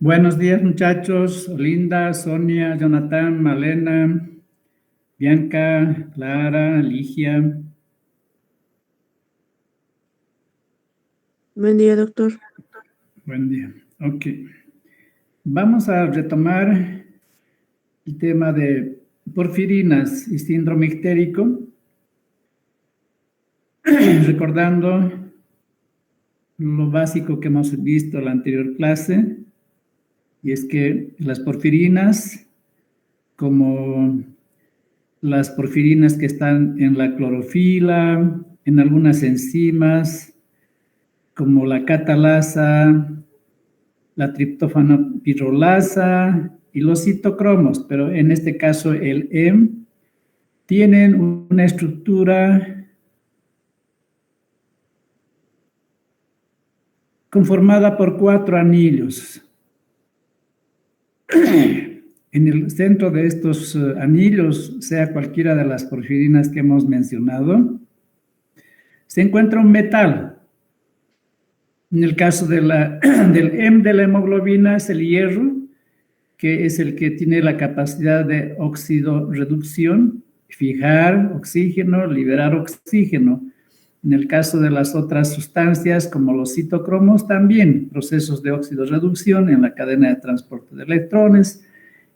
Buenos días, muchachos. Linda, Sonia, Jonathan, Malena, Bianca, Lara, Ligia. Buen día, doctor. Buen día. Ok. Vamos a retomar el tema de porfirinas y síndrome ictérico, recordando lo básico que hemos visto en la anterior clase, y es que las porfirinas, como las porfirinas que están en la clorofila, en algunas enzimas, como la catalasa, la triptófano pirrolasa y los citocromos, pero en este caso el EM, tienen una estructura conformada por 4 anillos. En el centro de estos anillos, sea cualquiera de las porfirinas que hemos mencionado, se encuentra un metal. En el caso de del M de la hemoglobina es el hierro, que es el que tiene la capacidad de oxidorreducción, fijar oxígeno, liberar oxígeno. En el caso de las otras sustancias, como los citocromos, también procesos de oxidorreducción en la cadena de transporte de electrones,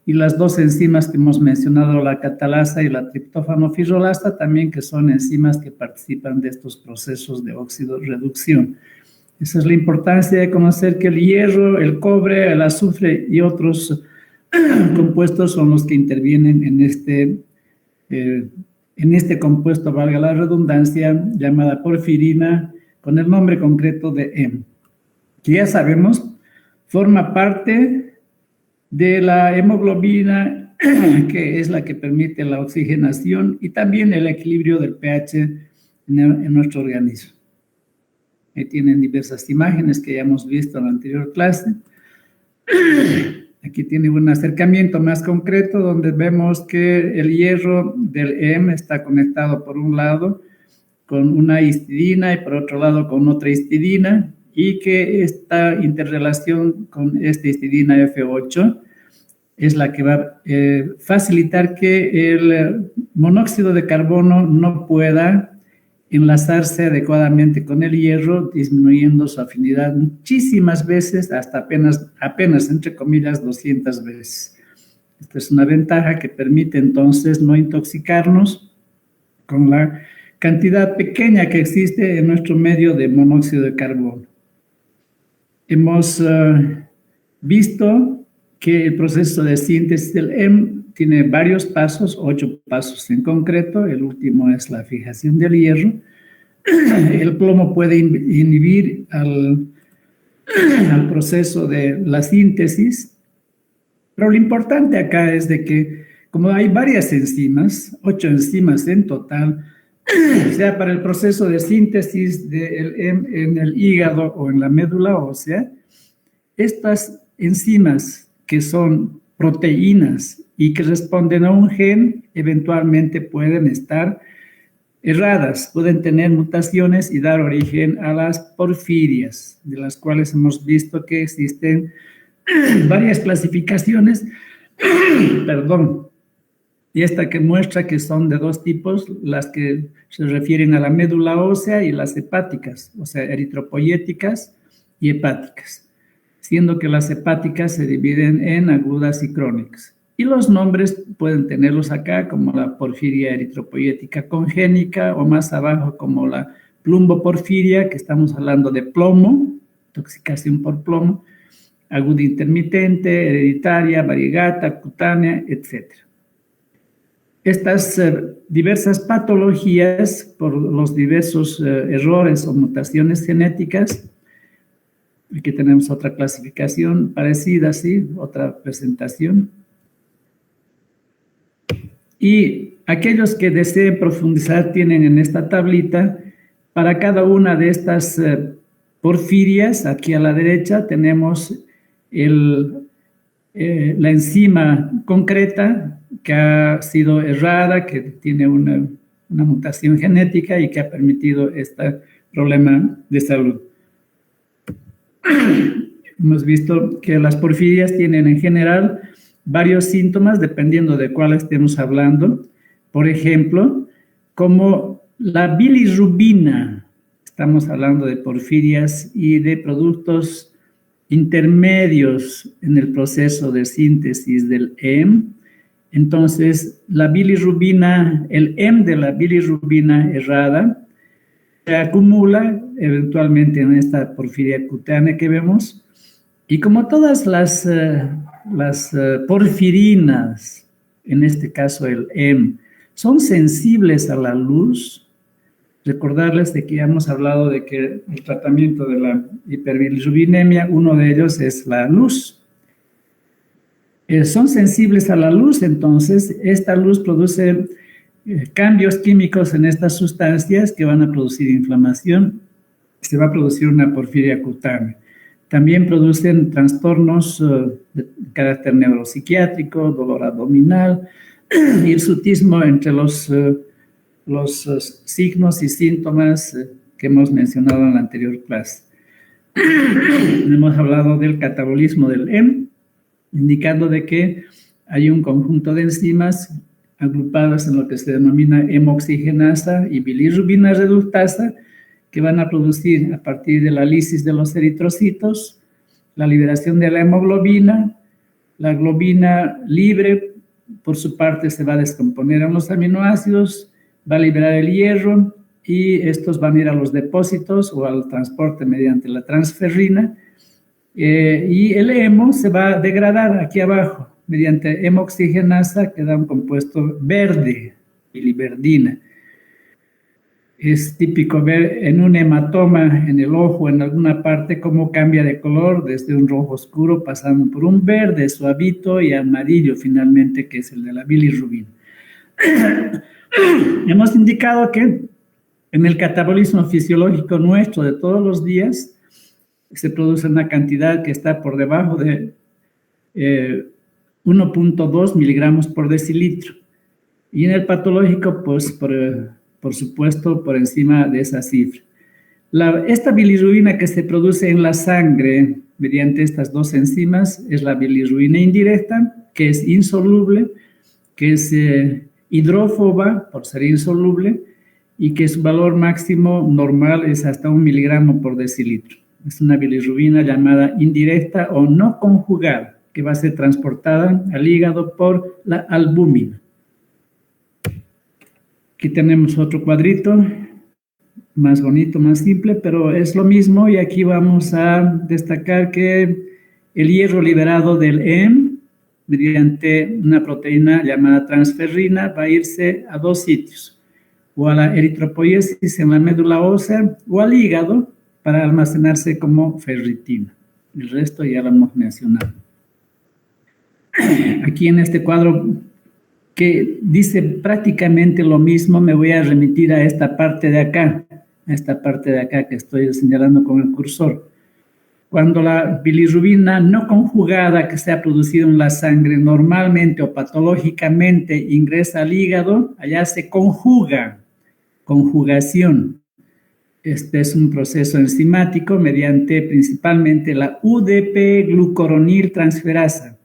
y las dos enzimas que hemos mencionado, la catalasa y la triptófano pirrolasa, también que son enzimas que participan de estos procesos de oxidorreducción. Esa es la importancia de conocer que el hierro, el cobre, el azufre y otros compuestos son los que intervienen en este compuesto, valga la redundancia, llamada porfirina, con el nombre concreto de M, que ya sabemos forma parte de la hemoglobina, que es la que permite la oxigenación y también el equilibrio del pH en nuestro organismo. Tienen diversas imágenes que ya hemos visto en la anterior clase. Aquí tiene un acercamiento más concreto donde vemos que el hierro del M está conectado por un lado con una histidina y por otro lado con otra histidina, y que esta interrelación con esta histidina F8 es la que va a facilitar que el monóxido de carbono no pueda enlazarse adecuadamente con el hierro, disminuyendo su afinidad muchísimas veces, hasta apenas entre comillas 200 veces. Esta es una ventaja que permite entonces no intoxicarnos con la cantidad pequeña que existe en nuestro medio de monóxido de carbono. Hemos visto que el proceso de síntesis del M tiene varios pasos, 8 pasos en concreto. El último es la fijación del hierro. El plomo puede inhibir al proceso de la síntesis, pero lo importante acá es de que, como hay varias enzimas, 8 enzimas en total, sea para el proceso de síntesis del M en el hígado o en la médula ósea, estas enzimas que son proteínas y que responden a un gen, eventualmente pueden estar erradas, pueden tener mutaciones y dar origen a las porfirias, de las cuales hemos visto que existen varias clasificaciones, perdón, y esta que muestra que son de 2 tipos, las que se refieren a la médula ósea y las hepáticas, o sea, eritropoyéticas y hepáticas, siendo que las hepáticas se dividen en agudas y crónicas. Y los nombres pueden tenerlos acá como la porfiria eritropoyética congénica, o más abajo como la plumboporfiria, que estamos hablando de plomo, intoxicación por plomo, aguda intermitente, hereditaria, variegata, cutánea, etc. Estas diversas patologías, por los diversos errores o mutaciones genéticas, aquí tenemos otra clasificación parecida, ¿sí? Otra presentación. Y aquellos que deseen profundizar tienen en esta tablita, para cada una de estas porfirias, aquí a la derecha tenemos la enzima concreta que ha sido errada, que tiene una mutación genética y que ha permitido este problema de salud. hemos visto que las porfirias tienen en general varios síntomas dependiendo de cuál estemos hablando. Por ejemplo, como la bilirrubina, estamos hablando de porfirias y de productos intermedios en el proceso de síntesis del heme. Entonces, la bilirrubina, el heme de la bilirrubina errada, se acumula eventualmente en esta porfiria cutánea que vemos, y como todas las porfirinas, en este caso el heme, son sensibles a la luz. Recordarles de que ya hemos hablado de que el tratamiento de la hiperbilirrubinemia, uno de ellos es la luz. Son sensibles a la luz, entonces esta luz produce cambios químicos en estas sustancias que van a producir inflamación. Se va a producir una porfiria cutánea. También producen trastornos de carácter neuropsiquiátrico, dolor abdominal, hirsutismo entre los signos y síntomas que hemos mencionado en la anterior clase. Hemos hablado del catabolismo del heme, indicando de que hay un conjunto de enzimas agrupadas en lo que se denomina hemoxigenasa y bilirrubina reductasa, que van a producir a partir de la lisis de los eritrocitos la liberación de la hemoglobina. La globina libre, por su parte, se va a descomponer en los aminoácidos, va a liberar el hierro y estos van a ir a los depósitos o al transporte mediante la transferrina, y el hemo se va a degradar aquí abajo mediante hemoxigenasa, que da un compuesto verde, biliverdina. Es típico ver en un hematoma en el ojo, en alguna parte, cómo cambia de color desde un rojo oscuro, pasando por un verde suavito y amarillo finalmente, que es el de la bilirrubina. Hemos indicado que en el catabolismo fisiológico nuestro de todos los días se produce una cantidad que está por debajo de 1.2 miligramos por decilitro. Y en el patológico, pues, por supuesto, por encima de esa cifra. Esta bilirrubina que se produce en la sangre mediante estas dos enzimas es la bilirrubina indirecta, que es insoluble, que es hidrófoba por ser insoluble, y que su valor máximo normal es hasta 1 miligramo por decilitro. Es una bilirrubina llamada indirecta o no conjugada, que va a ser transportada al hígado por la albúmina. Aquí tenemos otro cuadrito, más bonito, más simple, pero es lo mismo, y aquí vamos a destacar que el hierro liberado del heme, mediante una proteína llamada transferrina, va a irse a dos sitios, o a la eritropoiesis en la médula ósea, o al hígado, para almacenarse como ferritina. El resto ya lo hemos mencionado. Aquí en este cuadro, que dice prácticamente lo mismo, me voy a remitir a esta parte de acá, que estoy señalando con el cursor. Cuando la bilirrubina no conjugada que se ha producido en la sangre normalmente o patológicamente ingresa al hígado, allá se conjuga, conjugación. Este es un proceso enzimático mediante principalmente la UDP-glucoronil transferasa,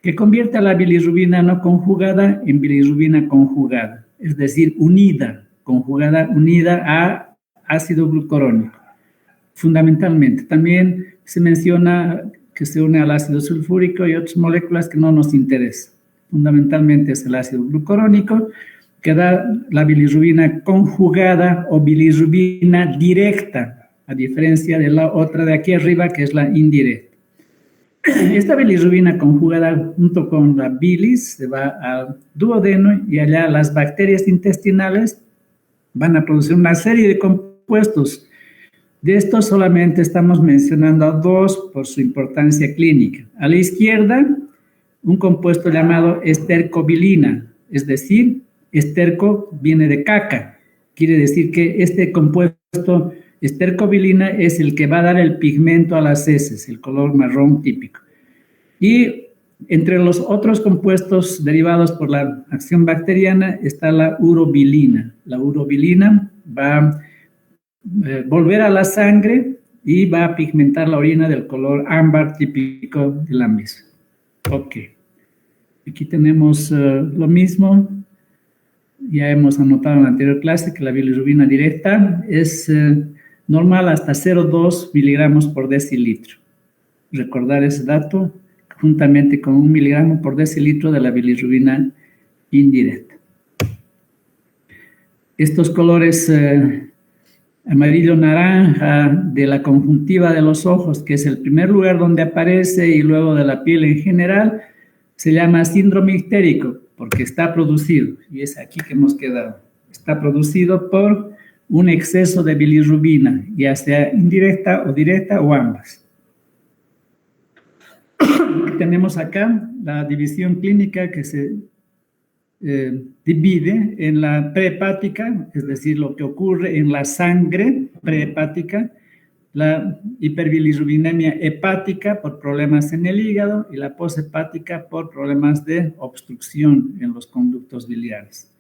que convierte a la bilirrubina no conjugada en bilirrubina conjugada, es decir, unida, conjugada, unida a ácido glucurónico. Fundamentalmente, también se menciona que se une al ácido sulfúrico y otras moléculas que no nos interesan. Fundamentalmente es el ácido glucurónico, que da la bilirrubina conjugada o bilirrubina directa, a diferencia de la otra de aquí arriba, que es la indirecta. Esta bilirrubina conjugada junto con la bilis se va al duodeno, y allá las bacterias intestinales van a producir una serie de compuestos. De estos solamente estamos mencionando a dos por su importancia clínica. A la izquierda, un compuesto llamado estercobilina, es decir, esterco viene de caca. Quiere decir que este compuesto estercobilina es el que va a dar el pigmento a las heces, el color marrón típico. Y entre los otros compuestos derivados por la acción bacteriana está la urobilina. La urobilina va a volver a la sangre y va a pigmentar la orina del color ámbar típico de la misma. Ok. Aquí tenemos lo mismo. Ya hemos anotado en la anterior clase que la bilirrubina directa es normal hasta 0,2 miligramos por decilitro. Recordar ese dato juntamente con 1 miligramo por decilitro de la bilirrubina indirecta. Estos colores amarillo-naranja de la conjuntiva de los ojos, que es el primer lugar donde aparece, y luego de la piel en general, se llama síndrome histérico, porque está producido, y es aquí que hemos quedado, está producido por un exceso de bilirrubina, ya sea indirecta o directa o ambas. Tenemos acá la división clínica que se divide en la prehepática, es decir, lo que ocurre en la sangre prehepática, la hiperbilirrubinemia hepática por problemas en el hígado y la poshepática por problemas de obstrucción en los conductos biliares.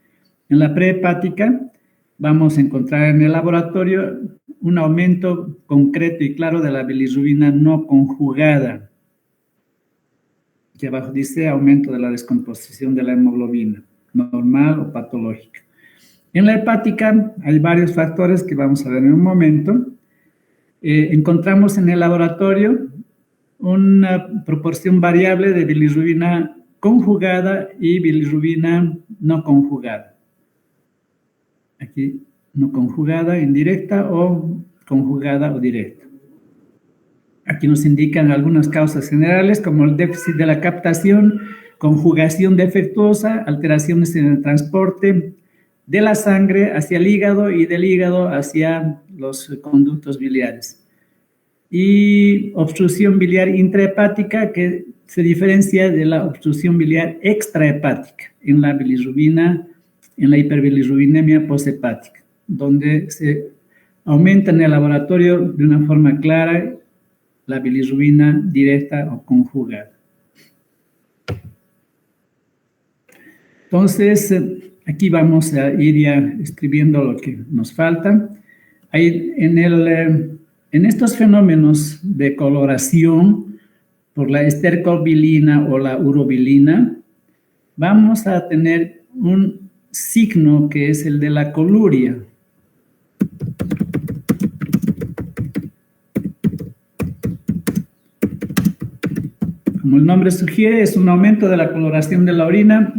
En la prehepática vamos a encontrar en el laboratorio un aumento concreto y claro de la bilirrubina no conjugada, que abajo dice aumento de la descomposición de la hemoglobina, normal o patológica. En la hepática hay varios factores que vamos a ver en un momento. Encontramos en el laboratorio una proporción variable de bilirrubina conjugada y bilirrubina no conjugada. Aquí no conjugada, indirecta, o conjugada o directa. Aquí nos indican algunas causas generales como el déficit de la captación, conjugación defectuosa, alteraciones en el transporte de la sangre hacia el hígado y del hígado hacia los conductos biliares. Y obstrucción biliar intrahepática, que se diferencia de la obstrucción biliar extrahepática en la bilirrubina, en la hiperbilirrubinemia poshepática, donde se aumenta en el laboratorio de una forma clara la bilirrubina directa o conjugada. Entonces, aquí vamos a ir ya escribiendo lo que nos falta. Ahí en estos fenómenos de coloración por la estercobilina o la urobilina, vamos a tener un signo que es el de la coluria. Como el nombre sugiere, es un aumento de la coloración de la orina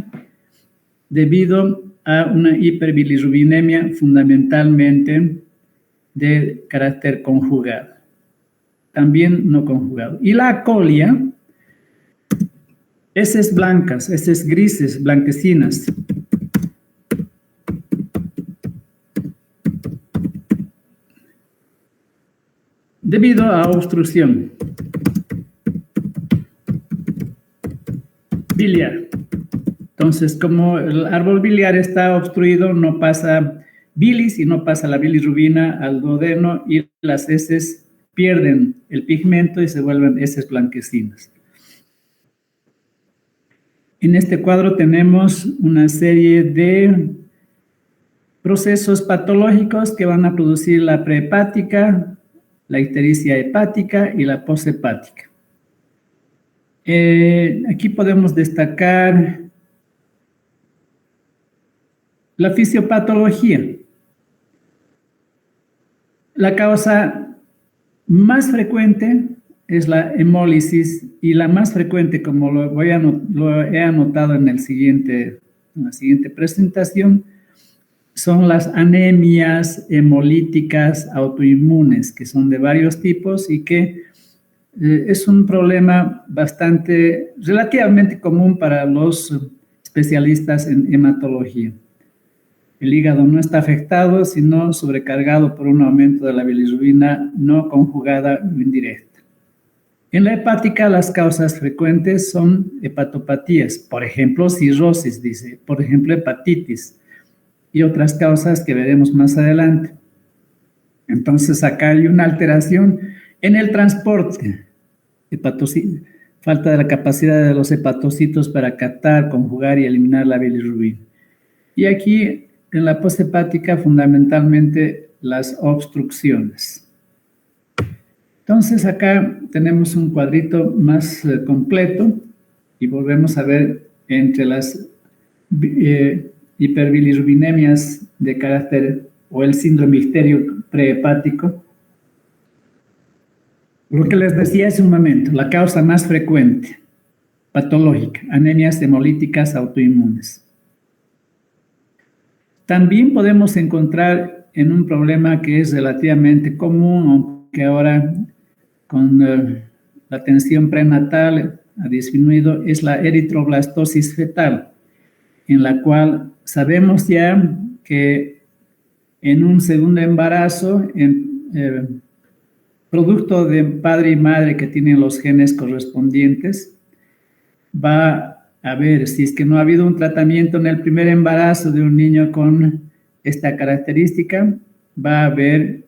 debido a una hiperbilirrubinemia fundamentalmente de carácter conjugado, también no conjugado. Y la acolia, heces blancas, heces grises, blanquecinas. Debido a obstrucción biliar. Entonces, como el árbol biliar está obstruido, no pasa bilis y no pasa la bilirrubina al duodeno y las heces pierden el pigmento y se vuelven heces blanquecinas. En este cuadro tenemos una serie de procesos patológicos que van a producir la prehepática, la ictericia hepática y la poshepática. Aquí podemos destacar la fisiopatología. La causa más frecuente es la hemólisis y la más frecuente, como lo he anotado en la siguiente presentación, son las anemias hemolíticas autoinmunes, que son de varios tipos y que es un problema relativamente común para los especialistas en hematología. El hígado no está afectado, sino sobrecargado por un aumento de la bilirrubina no conjugada o indirecta. En la hepática, las causas frecuentes son hepatopatías, por ejemplo, cirrosis, por ejemplo, hepatitis, y otras causas que veremos más adelante. Entonces, acá hay una alteración en el transporte, falta de la capacidad de los hepatocitos para captar, conjugar y eliminar la bilirrubina. Y aquí, en la poshepática, fundamentalmente las obstrucciones. Entonces acá tenemos un cuadrito más completo y volvemos a ver entre las hiperbilirubinemias de carácter o el síndrome icterio prehepático. Lo que les decía hace un momento, la causa más frecuente, patológica, anemias hemolíticas autoinmunes. También podemos encontrar en un problema que es relativamente común, aunque ahora con la atención prenatal ha disminuido, es la eritroblastosis fetal, en la cual sabemos ya que en un segundo embarazo, producto de padre y madre que tienen los genes correspondientes, va a ver si es que no ha habido un tratamiento en el primer embarazo de un niño con esta característica, va a haber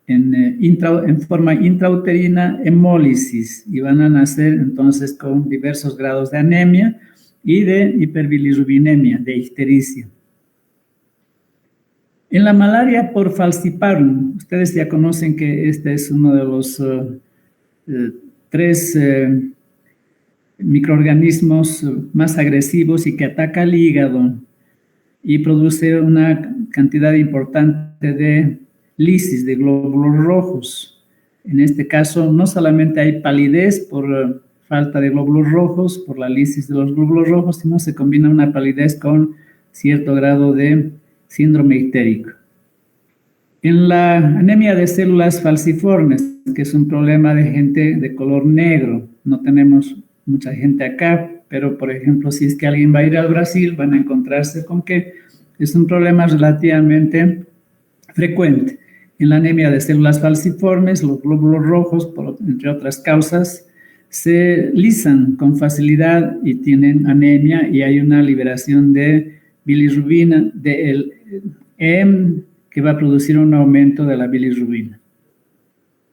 en forma intrauterina hemólisis y van a nacer entonces con diversos grados de anemia y de hiperbilirubinemia, de ictericia. En la malaria por falciparum, ustedes ya conocen que este es uno de los tres microorganismos más agresivos y que ataca al hígado y produce una cantidad importante de lisis, de glóbulos rojos. En este caso, no solamente hay palidez por falta de glóbulos rojos, por la lisis de los glóbulos rojos, sino se combina una palidez con cierto grado de síndrome ictérico. En la anemia de células falciformes, que es un problema de gente de color negro, no tenemos mucha gente acá, pero por ejemplo, si es que alguien va a ir al Brasil, van a encontrarse con que es un problema relativamente frecuente. En la anemia de células falciformes, los glóbulos rojos, entre otras causas, se lisan con facilidad y tienen anemia y hay una liberación de bilirrubina, del EM, que va a producir un aumento de la bilirrubina.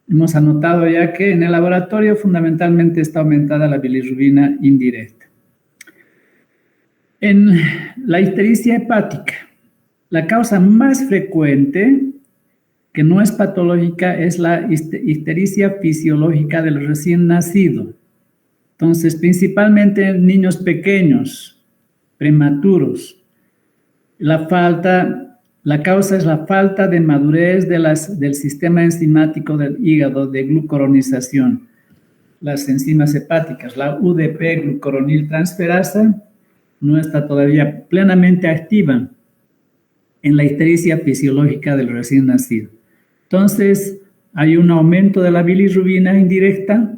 Hemos anotado ya que en el laboratorio fundamentalmente está aumentada la bilirrubina indirecta. En la ictericia hepática, la causa más frecuente, que no es patológica, es la ictericia fisiológica del recién nacido. Entonces, principalmente en niños pequeños, prematuros, la causa es la falta de madurez del sistema enzimático del hígado de glucoronización. Las enzimas hepáticas, la UDP glucoroniltransferasa, no está todavía plenamente activa en la ictericia fisiológica del recién nacido. Entonces, hay un aumento de la bilirrubina indirecta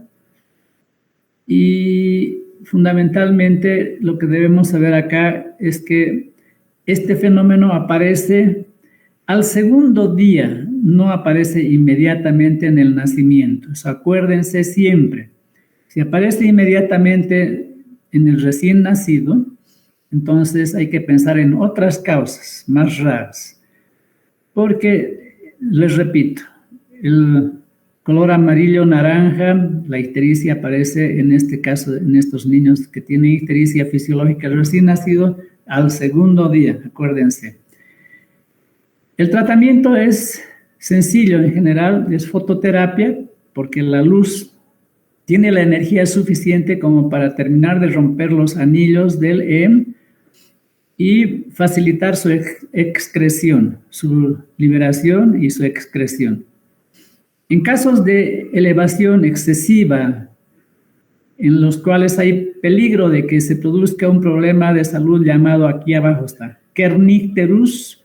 y fundamentalmente lo que debemos saber acá es que este fenómeno aparece al segundo día, no aparece inmediatamente en el nacimiento. Eso acuérdense siempre. Si aparece inmediatamente en el recién nacido, entonces hay que pensar en otras causas más raras. Porque, les repito, el color amarillo-naranja, la ictericia aparece en este caso, en estos niños que tienen ictericia fisiológica recién nacido, al segundo día, acuérdense. El tratamiento es sencillo en general, es fototerapia, porque la luz tiene la energía suficiente como para terminar de romper los anillos del EM y facilitar su excreción, su liberación y su excreción. En casos de elevación excesiva, en los cuales hay peligro de que se produzca un problema de salud llamado, aquí abajo está, kernicterus,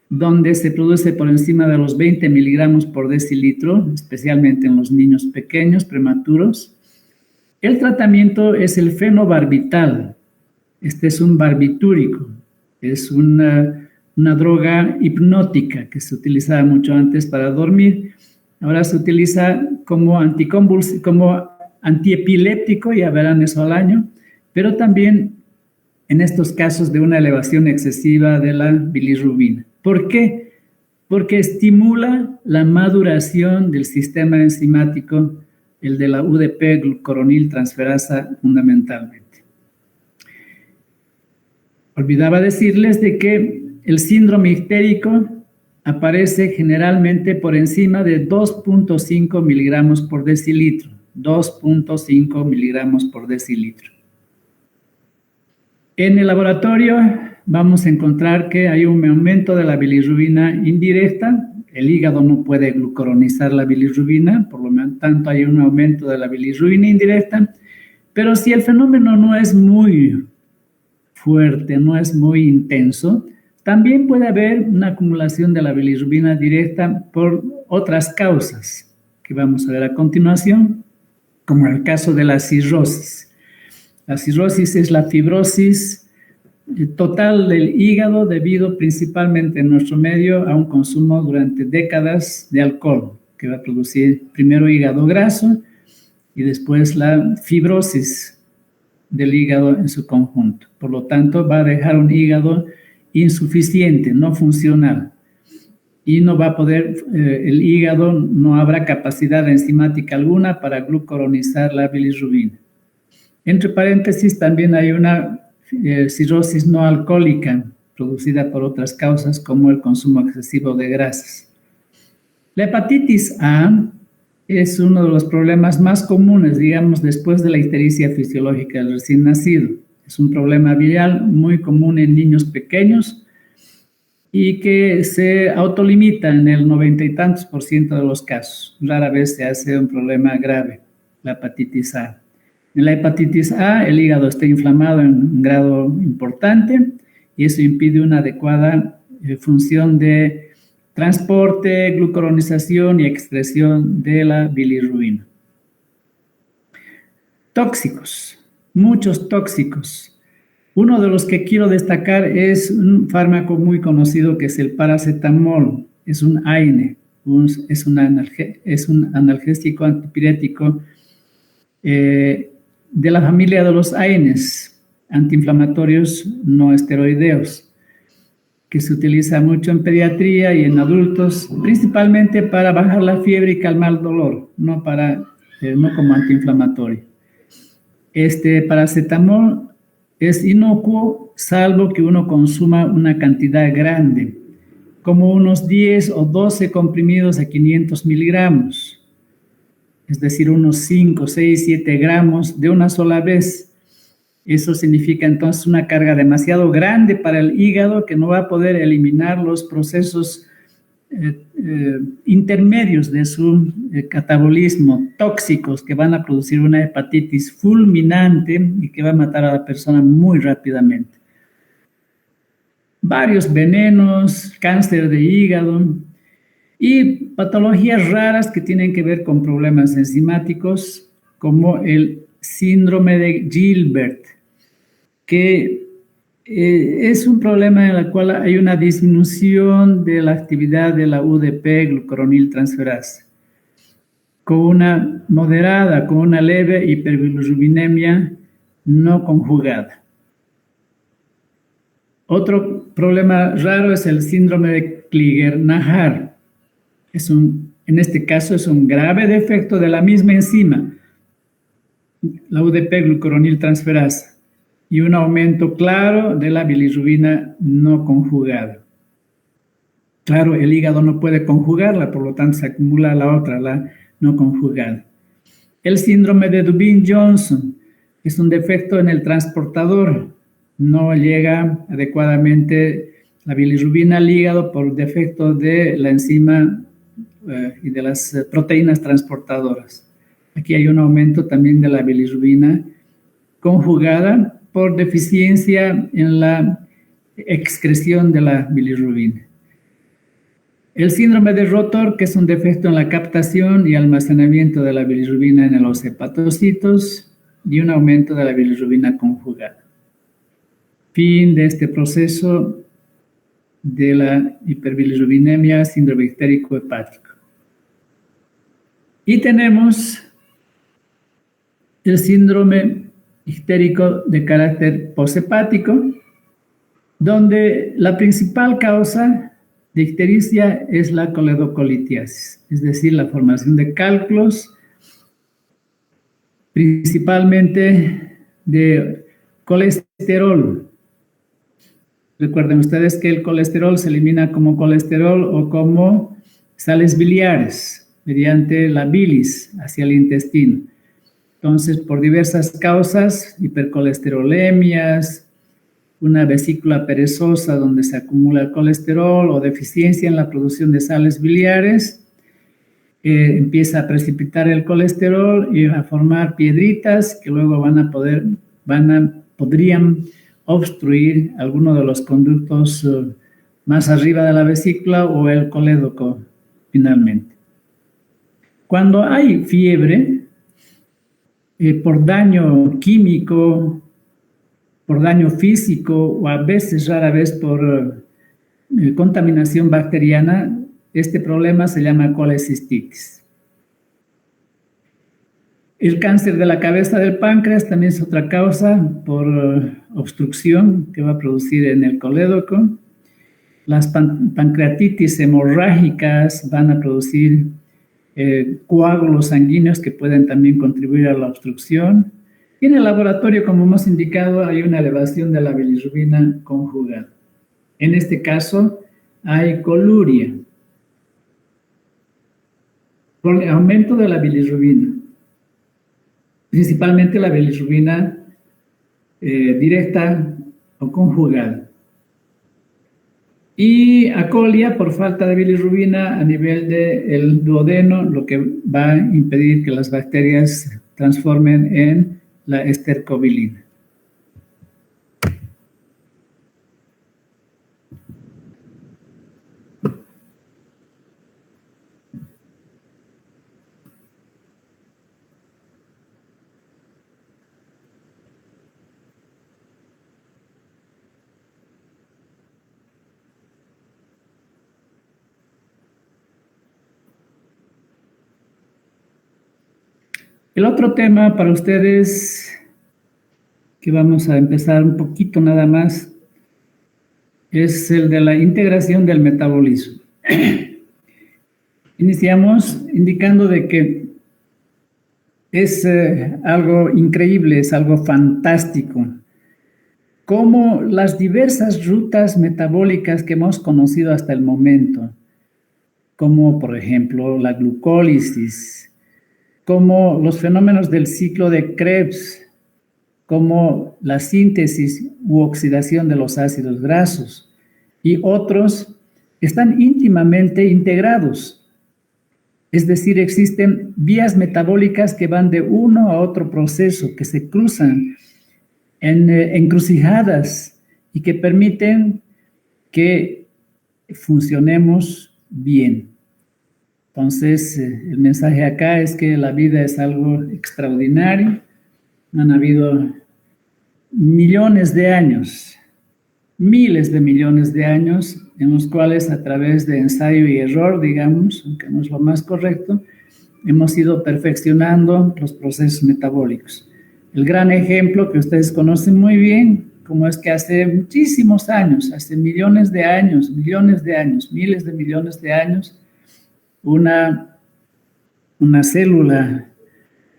donde se produce por encima de los 20 miligramos por decilitro, especialmente en los niños pequeños, prematuros. El tratamiento es el fenobarbital. Este es un barbitúrico, es una droga hipnótica que se utilizaba mucho antes para dormir. Ahora se utiliza como antiepiléptico, ya verán eso al año, pero también en estos casos de una elevación excesiva de la bilirrubina. ¿Por qué? Porque estimula la maduración del sistema enzimático, el de la UDP glucoroniltransferasa fundamentalmente. Olvidaba decirles de que el síndrome ictérico aparece generalmente por encima de 2.5 miligramos por decilitro. 2.5 miligramos por decilitro. En el laboratorio vamos a encontrar que hay un aumento de la bilirrubina indirecta. El hígado no puede glucuronizar la bilirrubina, por lo tanto hay un aumento de la bilirrubina indirecta. Pero si el fenómeno no es muy fuerte, no es muy intenso, también puede haber una acumulación de la bilirrubina directa por otras causas que vamos a ver a continuación, como el caso de la cirrosis. La cirrosis es la fibrosis total del hígado debido principalmente en nuestro medio a un consumo durante décadas de alcohol, que va a producir primero hígado graso y después la fibrosis del hígado en su conjunto. Por lo tanto, va a dejar un hígado insuficiente, no funcional. Y no va a poder, el hígado no habrá capacidad enzimática alguna para glucuronizar la bilirrubina. Entre paréntesis, también hay una cirrosis no alcohólica producida por otras causas como el consumo excesivo de grasas. La hepatitis A es uno de los problemas más comunes, digamos, después de la ictericia fisiológica del recién nacido. Es un problema viral muy común en niños pequeños y que se autolimita en el 90 y tantos % de los casos. Rara vez se hace un problema grave, la hepatitis A. En la hepatitis A, el hígado está inflamado en un grado importante y eso impide una adecuada función de transporte, glucuronización y excreción de la bilirrubina. Tóxicos, muchos tóxicos. Uno de los que quiero destacar es un fármaco muy conocido que es el paracetamol. Es un AINE, es un analgésico antipirético de la familia de los AINES, antiinflamatorios no esteroideos, que se utiliza mucho en pediatría y en adultos, principalmente para bajar la fiebre y calmar el dolor, no como antiinflamatorio. Este paracetamol es inocuo, salvo que uno consuma una cantidad grande, como unos 10 o 12 comprimidos a 500 miligramos, es decir, unos 5, 6, 7 gramos de una sola vez. Eso significa entonces una carga demasiado grande para el hígado que no va a poder eliminar los procesos intermedios de su catabolismo, tóxicos, que van a producir una hepatitis fulminante y que va a matar a la persona muy rápidamente. Varios venenos, cáncer de hígado y patologías raras que tienen que ver con problemas enzimáticos, como el síndrome de Gilbert, que es un problema en el cual hay una disminución de la actividad de la UDP, glucuroniltransferasa, con una moderada, con una leve hiperbilirrubinemia no conjugada. Otro problema raro es el síndrome de Kliger-Nahar. En este caso es un grave defecto de la misma enzima, la UDP glucuroniltransferasa, y un aumento claro de la bilirrubina no conjugada. Claro, el hígado no puede conjugarla, por lo tanto se acumula la otra, la no conjugada. El síndrome de Dubin-Johnson es un defecto en el transportador. No llega adecuadamente la bilirrubina al hígado por defecto de la enzima y de las proteínas transportadoras. Aquí hay un aumento también de la bilirrubina conjugada por deficiencia en la excreción de la bilirrubina. El síndrome de Rotor, que es un defecto en la captación y almacenamiento de la bilirrubina en los hepatocitos y un aumento de la bilirrubina conjugada. Fin de este proceso de la hiperbilirrubinemia, síndrome ictérico hepático. Y tenemos el síndrome ictérico de carácter poshepático, donde la principal causa de ictericia es la coledocolitiasis, es decir, la formación de cálculos, principalmente de colesterol. Recuerden ustedes que el colesterol se elimina como colesterol o como sales biliares mediante la bilis hacia el intestino. Entonces, por diversas causas, hipercolesterolemias, una vesícula perezosa donde se acumula el colesterol o deficiencia en la producción de sales biliares, empieza a precipitar el colesterol y a formar piedritas que luego podrían obstruir alguno de los conductos más arriba de la vesícula o el colédoco finalmente. Cuando hay fiebre, por daño químico, por daño físico o a veces, rara vez, por contaminación bacteriana, este problema se llama colecistitis. El cáncer de la cabeza del páncreas también es otra causa por obstrucción que va a producir en el colédoco. Las pancreatitis hemorrágicas van a producir coágulos sanguíneos que pueden también contribuir a la obstrucción. Y en el laboratorio, como hemos indicado, hay una elevación de la bilirrubina conjugada. En este caso, hay coluria. Por el aumento de la bilirrubina, principalmente la bilirrubina directa o conjugada. Y acolia por falta de bilirrubina a nivel del duodeno, lo que va a impedir que las bacterias se transformen en la estercobilina. El otro tema para ustedes, que vamos a empezar un poquito nada más, es el de la integración del metabolismo. Iniciamos indicando de que es algo increíble, es algo fantástico, como las diversas rutas metabólicas que hemos conocido hasta el momento, como por ejemplo la glucólisis, como los fenómenos del ciclo de Krebs, como la síntesis u oxidación de los ácidos grasos y otros, están íntimamente integrados. Es decir, existen vías metabólicas que van de uno a otro proceso, que se cruzan en encrucijadas y que permiten que funcionemos bien. Entonces, el mensaje acá es que la vida es algo extraordinario. Han habido millones de años, miles de millones de años, en los cuales a través de ensayo y error, digamos, aunque no es lo más correcto, hemos ido perfeccionando los procesos metabólicos. El gran ejemplo que ustedes conocen muy bien, como es que hace muchísimos años, hace millones de años, miles de millones de años, una célula,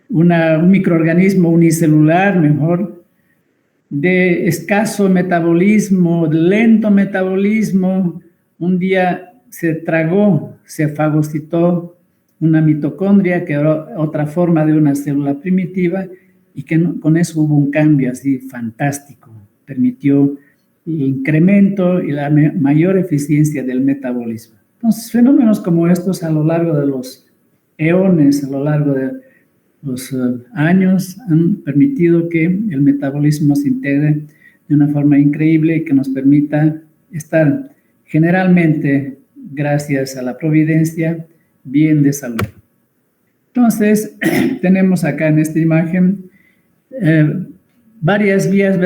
un microorganismo unicelular, mejor, de escaso metabolismo, de lento metabolismo, un día se tragó, se fagocitó una mitocondria, que era otra forma de una célula primitiva, y que con eso hubo un cambio así fantástico, permitió el incremento y la mayor eficiencia del metabolismo. Entonces, fenómenos como estos a lo largo de los eones, a lo largo de los años, han permitido que el metabolismo se integre de una forma increíble y que nos permita estar generalmente, gracias a la providencia, bien de salud. Entonces, tenemos acá en esta imagen varias vías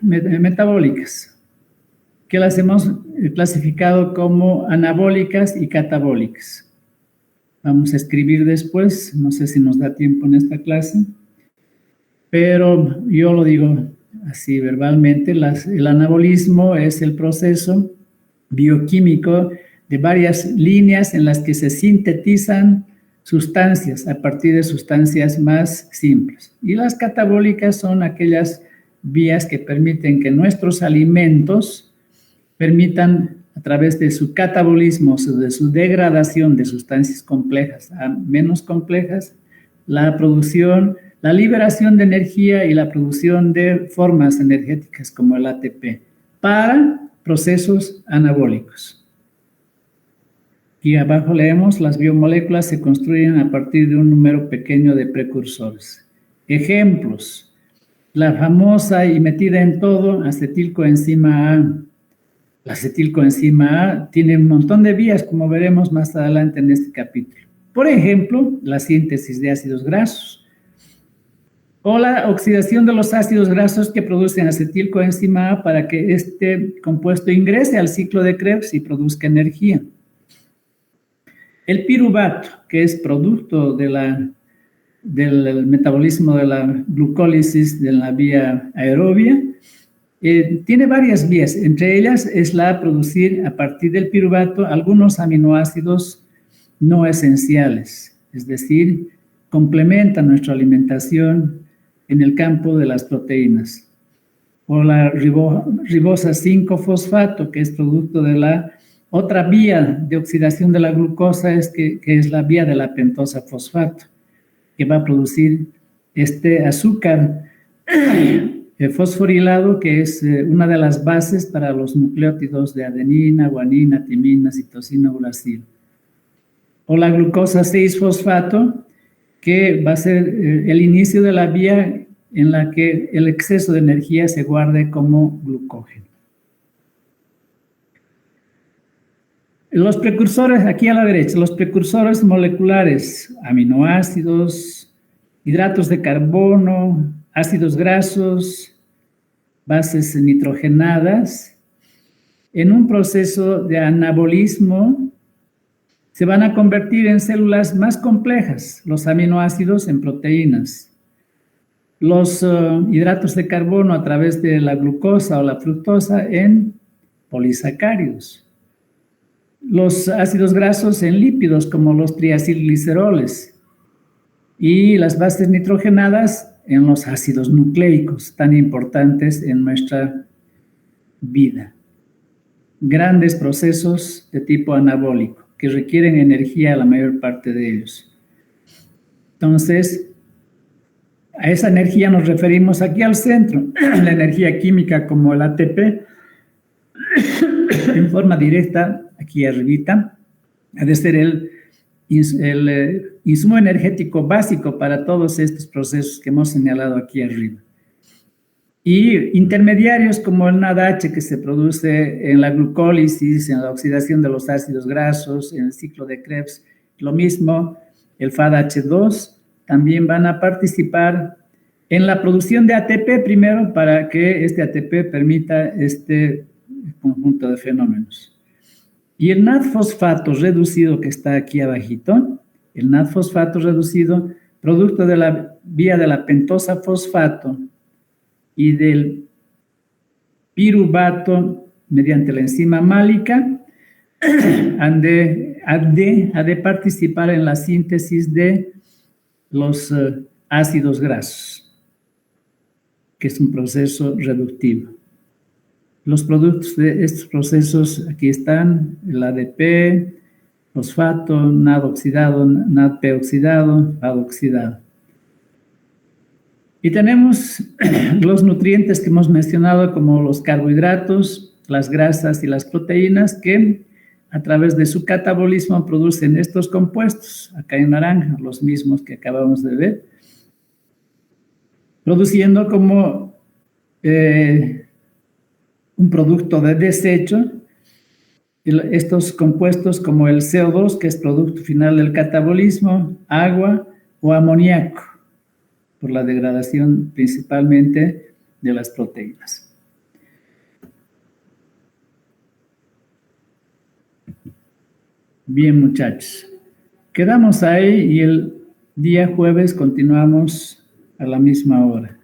metabólicas que las hemos clasificado como anabólicas y catabólicas. Vamos a escribir después, no sé si nos da tiempo en esta clase, pero yo lo digo así verbalmente. El anabolismo es el proceso bioquímico de varias líneas en las que se sintetizan sustancias a partir de sustancias más simples. Y las catabólicas son aquellas vías que permiten que nuestros alimentos permitan, a través de su catabolismo, de su degradación de sustancias complejas a menos complejas, la producción, la liberación de energía y la producción de formas energéticas como el ATP para procesos anabólicos. Y abajo leemos, las biomoléculas se construyen a partir de un número pequeño de precursores. Ejemplos, la famosa y metida en todo acetilcoenzima A. La acetilcoenzima A tiene un montón de vías, como veremos más adelante en este capítulo. Por ejemplo, la síntesis de ácidos grasos o la oxidación de los ácidos grasos que producen acetilcoenzima A para que este compuesto ingrese al ciclo de Krebs y produzca energía. El piruvato, que es producto del metabolismo de la glucólisis de la vía aerobia, tiene varias vías. Entre ellas es la producir a partir del piruvato algunos aminoácidos no esenciales, es decir, complementa nuestra alimentación en el campo de las proteínas. O la ribosa 5-fosfato, que es producto de la otra vía de oxidación de la glucosa, que es la vía de la pentosa fosfato, que va a producir este azúcar fosforilado, que es una de las bases para los nucleótidos de adenina, guanina, timina, citosina, uracilo. O la glucosa 6-fosfato, que va a ser el inicio de la vía en la que el exceso de energía se guarde como glucógeno. Los precursores, aquí a la derecha, los precursores moleculares, aminoácidos, hidratos de carbono, ácidos grasos, bases nitrogenadas, en un proceso de anabolismo se van a convertir en células más complejas, los aminoácidos en proteínas, los hidratos de carbono a través de la glucosa o la fructosa en polisacáridos, los ácidos grasos en lípidos como los triacilgliceroles y las bases nitrogenadas en los ácidos nucleicos tan importantes en nuestra vida. Grandes procesos de tipo anabólico que requieren energía, la mayor parte de ellos. Entonces, a esa energía nos referimos aquí al centro, la energía química como el ATP, en forma directa, aquí arribita, ha de ser el insumo energético básico para todos estos procesos que hemos señalado aquí arriba. Y intermediarios como el NADH, que se produce en la glucólisis, en la oxidación de los ácidos grasos, en el ciclo de Krebs, lo mismo, el FADH2, también van a participar en la producción de ATP primero para que este ATP permita este conjunto de fenómenos. Y el NAD-fosfato reducido que está aquí abajito, el NAD-fosfato reducido, producto de la vía de la pentosa fosfato y del piruvato mediante la enzima málica, ha de participar en la síntesis de los ácidos grasos, que es un proceso reductivo. Los productos de estos procesos aquí están, el ADP, fosfato, NAD oxidado, NADP oxidado, FAD oxidado. Y tenemos los nutrientes que hemos mencionado como los carbohidratos, las grasas y las proteínas que a través de su catabolismo producen estos compuestos, acá en naranja, los mismos que acabamos de ver, produciendo como un producto de desecho estos compuestos como el CO2, que es producto final del catabolismo, agua o amoníaco, por la degradación principalmente de las proteínas. Bien, muchachos, quedamos ahí y el día jueves continuamos a la misma hora.